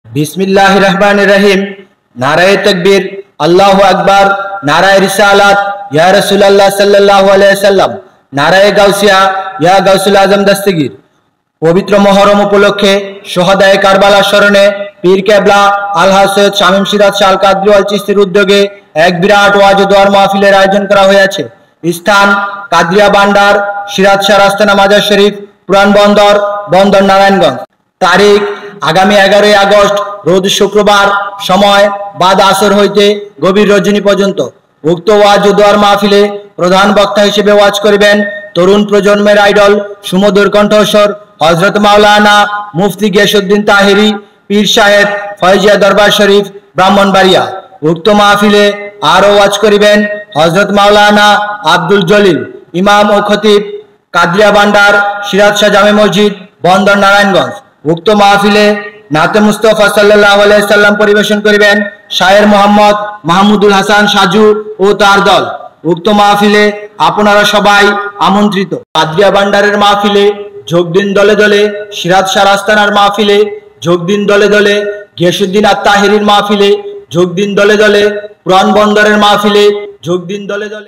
बिस्मिल्लाहिर रहमानिर रहीम। नाराए तकबीर, अल्लाहु अकबर, नाराए रिसालत, या रसूलुल्लाह सल्लल्लाहु अलैहि वसल्लम, नाराए गाउसिया, या गाउसुल आजम दस्तगीर। पवित्र महरम उपलक्षे शहदाए कारबाला स्मरणे पीर केबला आलहाज सैयद शामीम सिराज शाह আল কাদরি আল চিশতির উদ্যোগে এক বিরাট ওয়াজ ও দোয়ার মাহফিলের আয়োজন করা হয়েছে। স্থান কাদরিয়া ভান্ডার, সিরাজ শাহ রাস্তানা মাজার শরীফ, পুরান বন্দর, বন্দর নারায়ণগঞ্জ। তারিখ আগামী 11 আগস্ট রোজ শুক্রবার। সময় বাদ আসর হইতে গভীর রজনী পর্যন্ত। উক্ত ওয়াজ ও দোয়ার মাহফিলে প্রধান বক্তা হিসেবে ওয়াজ করিবেন তরুণ প্রজন্মের আইডল সুমধুর কণ্ঠস্বর হযরত মাওলানা মুফতি গিয়াসউদ্দিন তাহেরি পীর সাহেব ফয়জিয়া দরবার শরীফ ব্রাহ্মণবাড়িয়া। উক্ত মাহফিলে আরও ওয়াজ করিবেন হযরত মাওলানা আব্দুল জলিল ইমাম ও খতিব কাদরিয়া ভান্ডার সিরাজ শাহ জামে মসজিদ বন্দর নারায়ণগঞ্জ। উক্ত মাহফিলে নাতে মুস্তাফা সাল্লাল্লাহু আলাইহি সাল্লাম পরিবেশন করিবেন শায়ের মোহাম্মদ মাহমুদুল হাসান সাজু ও তার দল। উক্ত মাহফিলে আপনারা সবাই আমন্ত্রিত। কাদরিয়া ভান্ডারের মাহফিলে যোগ দিন দলে দলে, সিরাজ শাহ রাস্তানার মাহফিলে যোগ দিন দলে দলে, গিয়াসউদ্দিন আত তাহেরির মাহফিলে যোগ দিন দলে দলে, পুরান বন্দরের মাহফিলে যোগ দিন দলে দলে।